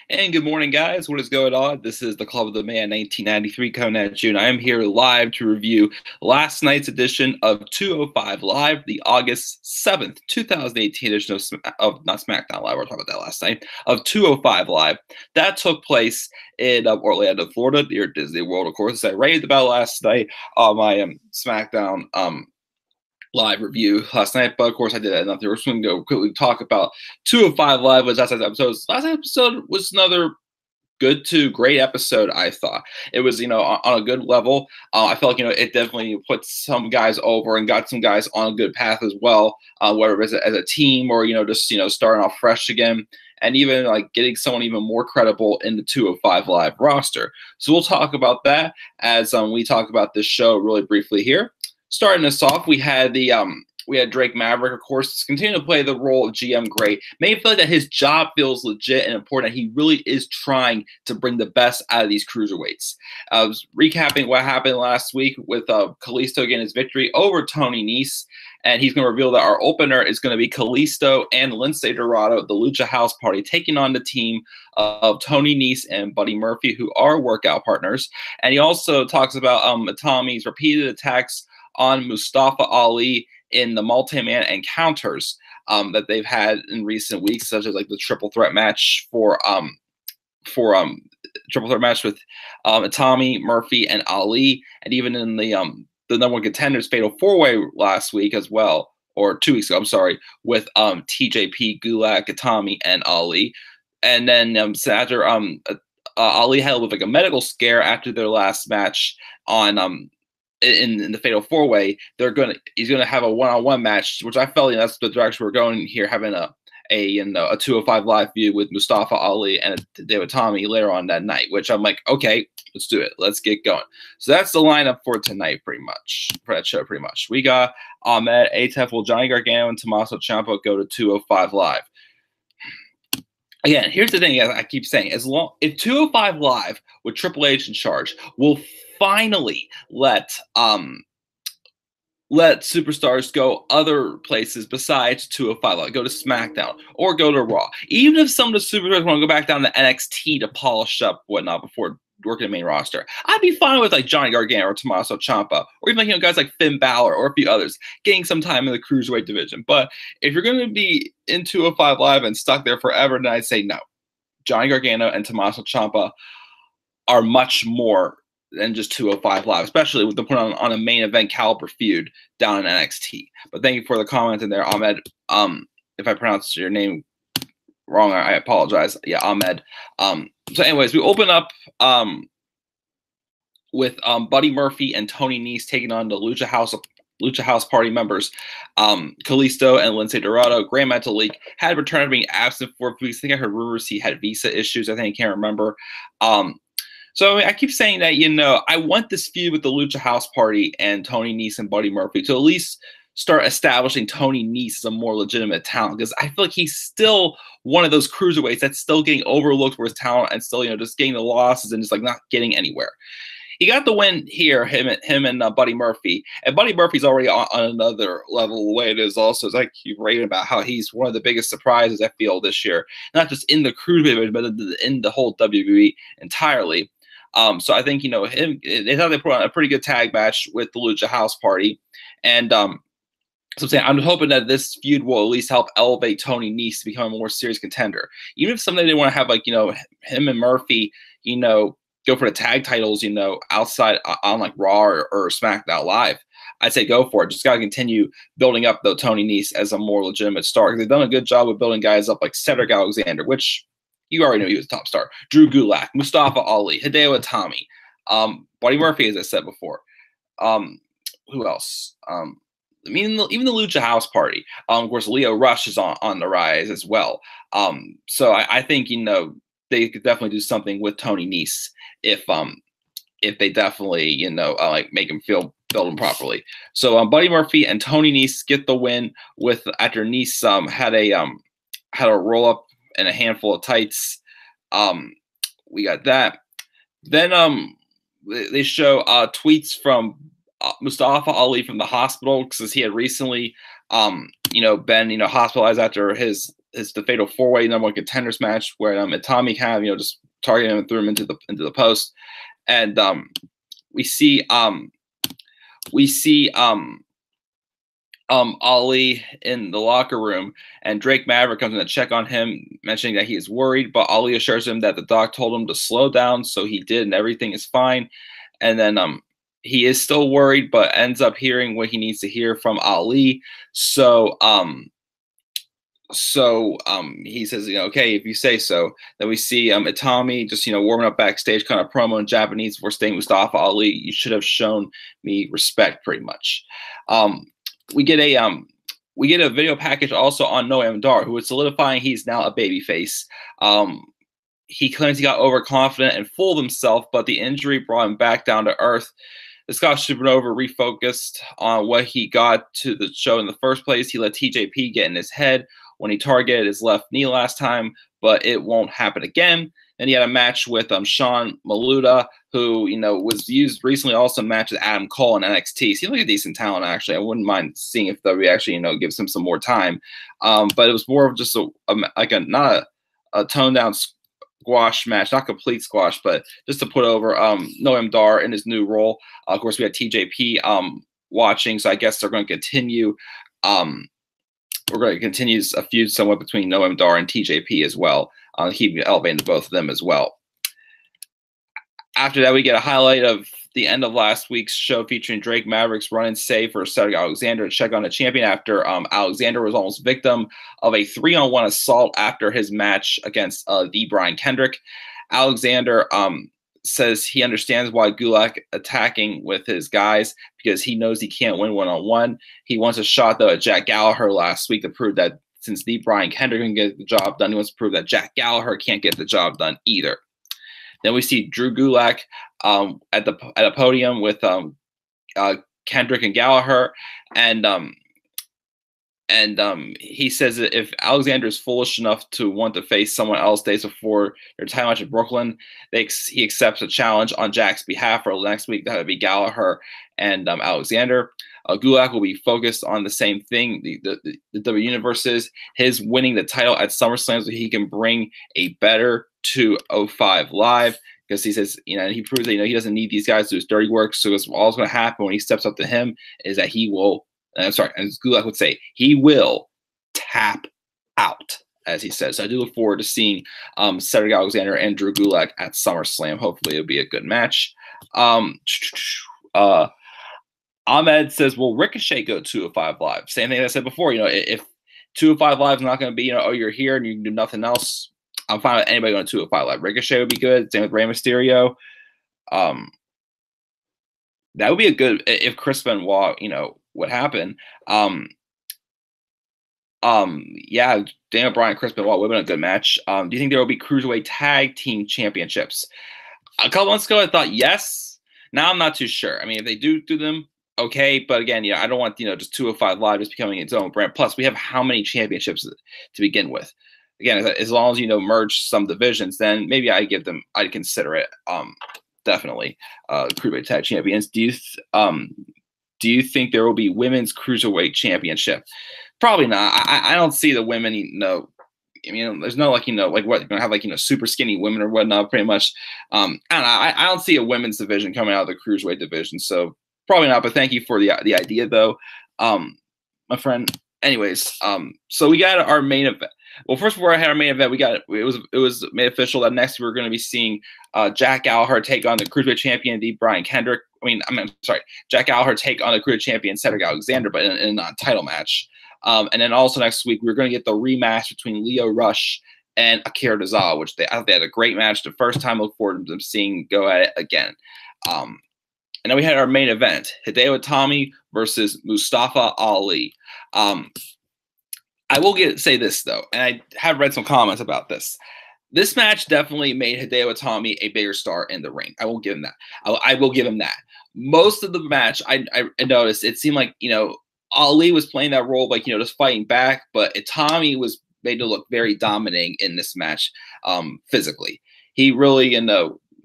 And good morning, guys. What is going on? This is the Club of the Man 1993 coming at you, and I am here live to review last night's edition of 205 Live, the August 7th, 2018 edition of not SmackDown Live, we were talking about that last night, of 205 Live. That took place in Orlando, Florida, near Disney World, of course. As I raved about last night on my SmackDown live review last night, but of course I did that. Nothing. We're just going to go quickly talk about 205 Live was last night's episode. Last night's episode was another good to great episode. I thought it was, on a good level. I felt like, it definitely put some guys over and got some guys on a good path as well, whether it's as a team or, just, starting off fresh again. And even like getting someone even more credible in the 205 Live roster. So we'll talk about that as we talk about this show really briefly here. Starting us off, we had Drake Maverick, of course, continue to play the role of GM Gray. Made me feel like that his job feels legit and important. He really is trying to bring the best out of these cruiserweights. I was recapping what happened last week with Kalisto getting his victory over Tony Nese, and he's going to reveal that our opener is going to be Kalisto and Lince Dorado, the Lucha House Party, taking on the team of Tony Nese and Buddy Murphy, who are workout partners. And he also talks about Itami's repeated attacks on Mustafa Ali in the multi-man encounters that they've had in recent weeks, such as like the triple threat match with Itami, Murphy, and Ali, and even in the number one contenders fatal four-way last week as well, or 2 weeks ago, I'm sorry, with TJP, Gulak, Itami, and Ali. And then so after Ali had like a medical scare after their last match on in the fatal four-way, he's gonna have a one-on-one match, which I felt that's the direction we're going here, having a 205 Live view with Mustafa Ali and David Tommy later on that night, which I'm like, okay, let's do it. Let's get going. So that's the lineup for tonight, pretty much, for that show, pretty much. We got Ahmed, Atef, Johnny Gargano, and Tommaso Ciampa go to 205 Live. Again, here's the thing I keep saying. If 205 Live with Triple H in charge will finally let superstars go other places besides 205 Live, go to SmackDown or go to Raw. Even if some of the superstars want to go back down to NXT to polish up whatnot before working the main roster, I'd be fine with like Johnny Gargano or Tommaso Ciampa, or even guys like Finn Balor or a few others getting some time in the cruiserweight division. But if you're going to be in 205 Live and stuck there forever, then I'd say no. Johnny Gargano and Tommaso Ciampa are much more than just 205 Live, especially with them put on a main event caliber feud down in NXT. But thank you for the comment in there, Ahmed. If I pronounced your name wrong, I apologize. Yeah, Ahmed. So anyways, we open up with Buddy Murphy and Tony Nese taking on the Lucha House Party members, Kalisto and Lince Dorado. Grand Metalik had returned to being absent for 4 weeks. I think I heard rumors he had visa issues. I can't remember. So I keep saying that, I want this feud with the Lucha House Party and Tony Nese and Buddy Murphy to at least start establishing Tony Nese as a more legitimate talent, because I feel like he's still one of those cruiserweights that's still getting overlooked for his talent and still, just getting the losses and just like not getting anywhere. He got the win here, him and Buddy Murphy. And Buddy Murphy's already on another level. The way it is also, it's like you've rated about how he's one of the biggest surprises I feel this year, not just in the cruiserweight, but in the whole WWE entirely. So I think, they thought they put on a pretty good tag match with the Lucha House Party. And so I'm saying I'm hoping that this feud will at least help elevate Tony Nese to become a more serious contender. Even if someday they want to have him and Murphy, go for the tag titles, outside on like Raw or SmackDown Live, I'd say go for it. Just got to continue building up though Tony Nese as a more legitimate star. They've done a good job with building guys up like Cedric Alexander, which you already knew he was a top star. Drew Gulak, Mustafa Ali, Hideo Itami, Buddy Murphy, as I said before. Who else? Even the Lucha House Party. Of course, Leo Rush is on the rise as well. So I think they could definitely do something with Tony Nese if they definitely like make him build him properly. So Buddy Murphy and Tony Nese get the win after Nese had a roll up and a handful of tights. We got that. Then they show tweets from Mustafa Ali from the hospital, because he had recently been hospitalized after his it's the fatal 4-way number 1 contenders match where Itami kind of just targeted him and threw him into the post, and we see Ali in the locker room, and Drake Maverick comes in to check on him, mentioning that he is worried, but Ali assures him that the doc told him to slow down, so he did, and everything is fine. And then he is still worried, but ends up hearing what he needs to hear from Ali. So he says, okay, if you say so. Then we see Itami just warming up backstage, kind of promo in Japanese before saying, Mustafa Ali, you should have shown me respect, pretty much. We get a video package also on Noam Dar, who is solidifying he's now a babyface. He claims he got overconfident and full of himself, but the injury brought him back down to earth. The Scottish Supernova refocused on what he got to the show in the first place. He let TJP get in his head when he targeted his left knee last time, but it won't happen again. And he had a match with Sean Maluda, who was used recently also match with Adam Cole in NXT. Seems like a decent talent, actually. I wouldn't mind seeing if WWE actually gives him some more time. But it was more of just not a toned down squash match, not complete squash, but just to put over Noam Dar in his new role. Of course, we had TJP watching, so I guess they're going to continue. We're going to continue a feud somewhat between Noam Dar and TJP as well. Keep elevating both of them as well. After that, we get a highlight of the end of last week's show featuring Drake Maverick's run and save for Cedric Alexander to check on the champion after Alexander was almost victim of a 3-on-1 assault after his match against the Brian Kendrick. Alexander says he understands why Gulak attacking with his guys because he knows he can't win one-on-one. He wants a shot, though, at Jack Gallagher last week to prove that since the Brian Kendrick can get the job done, he wants to prove that Jack Gallagher can't get the job done either. Then we see Drew Gulak at a podium with Kendrick and Gallagher, and he says that if Alexander is foolish enough to want to face someone else days before their time match in Brooklyn, he accepts a challenge on Jack's behalf for next week. That would be Gallagher and Alexander. Gulak will be focused on the same thing. The W Universe is his winning the title at SummerSlam so he can bring a better 205 Live, because he says, he proves that, he doesn't need these guys to do his dirty work. So all that's going to happen when he steps up to him is that he will, as Gulak would say, he will tap out, as he says. So I do look forward to seeing Cedric Alexander and Drew Gulak at SummerSlam. Hopefully it'll be a good match. Ahmed says, will Ricochet go 205 Live? Same thing I said before. If 205 Live is not going to be, you're here and you can do nothing else, I'm fine with anybody going to 205 Live. Ricochet would be good. Same with Rey Mysterio. That would be a good, if Chris Benoit, would happen. Yeah, Daniel Bryan, Chris Benoit would have been a good match. Do you think there will be Cruiserweight Tag Team Championships? A couple months ago, I thought yes. Now I'm not too sure. I mean, if they do them, okay. But again, I don't want, just 205 Live just becoming its own brand. Plus, we have how many championships to begin with? Again, as long as, merge some divisions, then maybe I'd consider it. Definitely. Cruiserweight Tag Champions. Do you think there will be Women's Cruiserweight Championship? Probably not. I don't see the women, there's no like what you're gonna have super skinny women or whatnot. Pretty much, I don't know. I don't see a women's division coming out of the cruiserweight division, so probably not. But thank you for the idea, though, my friend. Anyways, so we got our main event. Well, first, before I had our main event, it was made official that next we're going to be seeing Jack Gallagher take on the cruiserweight champion, the Brian Kendrick. I'm sorry, Jack Gallagher take on the cruiserweight champion Cedric Alexander, but in a non-title match. And then also next week, we're going to get the rematch between Lio Rush and Akira Tozawa, which I thought they had a great match the first time. Look forward to them seeing go at it again. And then we had our main event, Hideo Itami versus Mustafa Ali. I will say this, though, and I have read some comments about this. This match definitely made Hideo Itami a bigger star in the ring. I will give him that. I will give him that. Most of the match, I noticed, it seemed like, Ali was playing that role, just fighting back, but Itami was made to look very dominating in this match physically. He really,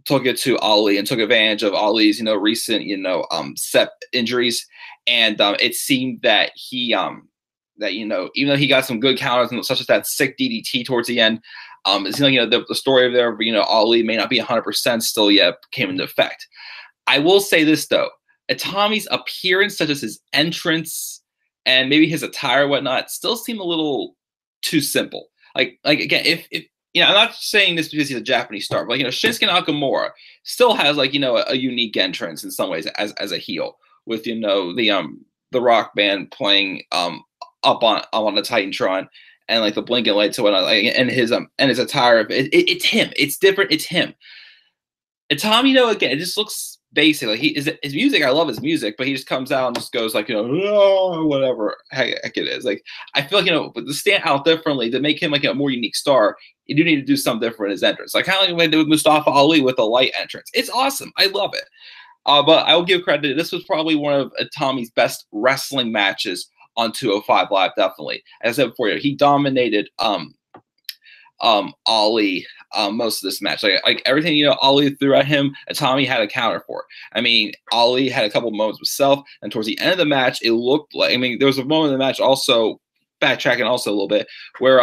took it to Ali and took advantage of Ali's, recent, set injuries. And it seemed that he that even though he got some good counters and such as that sick DDT towards the end, it seems like the story of there, Ali may not be 100% still yet came into effect. I will say this though, Itami's appearance, such as his entrance and maybe his attire, whatnot, still seem a little too simple. Like again, if I'm not saying this because he's a Japanese star, but Shinsuke Nakamura still has a unique entrance in some ways as a heel with the Rock Band playing up on the Titantron and the blinking lights and whatnot, and his attire. It's him. It's different. It's him. And Tom, again, it just looks basic. His music, I love his music, but he just comes out and just goes oh, whatever heck it is. I feel but to stand out differently, to make him a more unique star, you do need to do something different in his entrance. Kind of like when they did with Mustafa Ali with a light entrance. It's awesome. I love it. But I will give credit. This was probably one of Tommy's best wrestling matches on 205 Live, definitely. As I said before, he dominated Ali most of this match. Everything Ali threw at him, Tommy had a counter for. Ali had a couple moments with self, and towards the end of the match, it looked like there was a moment in the match also backtracking also a little bit where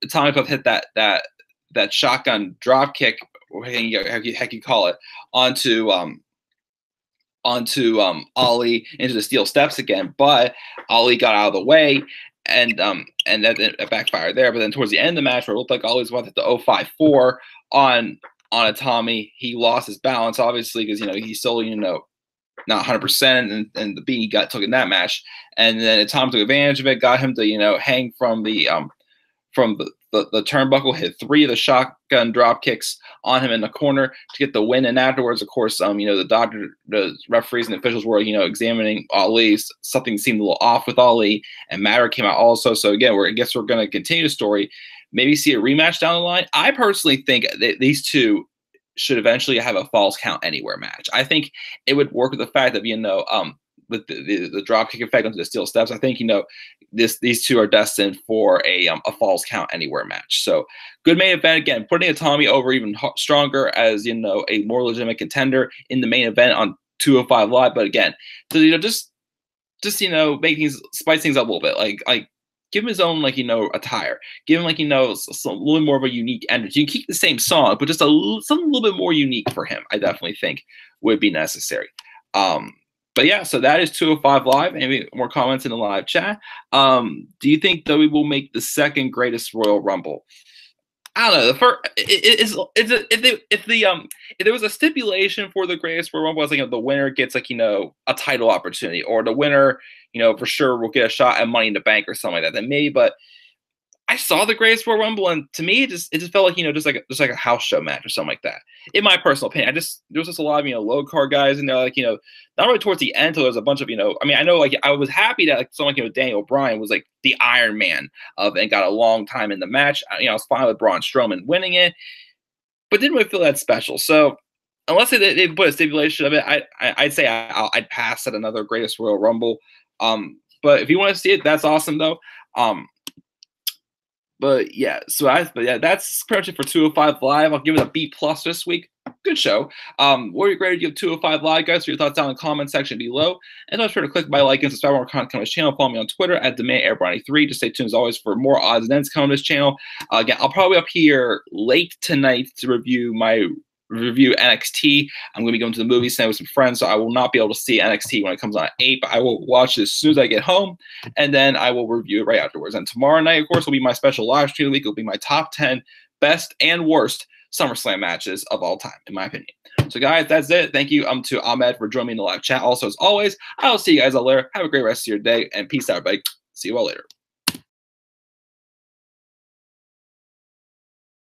Tommy hit that shotgun drop kick, heck you call it, onto Ali into the steel steps again, but Ali got out of the way, and that backfired there. But then towards the end of the match, where it looked like Ali was about to 054 on Tommy, he lost his balance, obviously, because he's still not 100%, and the beat he took in that match, and then Tom took advantage of it, got him to hang from the turnbuckle, hit 3 of the shotgun drop kicks on him in the corner to get the win. And afterwards, of course, the referees and officials were, examining Ali. Something seemed a little off with Ali, and Matter came out also. So again, I guess we're going to continue the story, maybe see a rematch down the line. I personally think that these two should eventually have a Falls Count Anywhere match. I think it would work with the fact that, with the drop kick effect onto the steel steps. I think, these two are destined for a Falls Count Anywhere match. So good main event, again, putting Tommy over even stronger as, a more legitimate contender in the main event on 205 Live. But again, so, just make things, spice things up a little bit. Give him his own, attire. Give him, a little more of a unique energy. You can keep the same song, but just something a little bit more unique for him, I definitely think would be necessary. But yeah, so that is 205 Live. Maybe more comments in the live chat. Do you think WWE will make the second greatest Royal Rumble? I don't know. The first, if there was a stipulation for the greatest Royal Rumble, I was the winner gets a title opportunity, or the winner, for sure will get a shot at Money in the Bank or something like that. Then maybe, but I saw the greatest Royal Rumble, and to me, it just felt like just like a house show match or something like that. In my personal opinion, there was just a lot of low card guys, and they're not really towards the end until there was a bunch of I know I was happy that someone Daniel Bryan was the Iron Man of and got a long time in the match. I was fine with Braun Strowman winning it, but didn't really feel that special. So unless they put a stipulation of it, I'd say I'd pass at another greatest Royal Rumble. But if you want to see it, that's awesome though. But yeah, that's pretty much it for 205 Live. I'll give it a B+ this week. Good show. What are you ready to give 205 Live, guys? For your thoughts down in the comment section below. And don't forget to click my like and subscribe more content on this channel. Follow me on Twitter at DemandAirBrownie3. Just stay tuned as always for more odds and ends coming on this channel. Again, I'll probably be up here late tonight to review NXT. I'm going to be going to the movies tonight with some friends, so I will not be able to see NXT when it comes on at 8, but I will watch it as soon as I get home, and then I will review it right afterwards. And tomorrow night, of course, will be my special live stream of the week. It will be my top 10 best and worst SummerSlam matches of all time, in my opinion. So, guys, that's it. Thank you to Ahmed for joining me in the live chat. Also, as always, I will see you guys all later. Have a great rest of your day, and peace out, everybody. See you all later.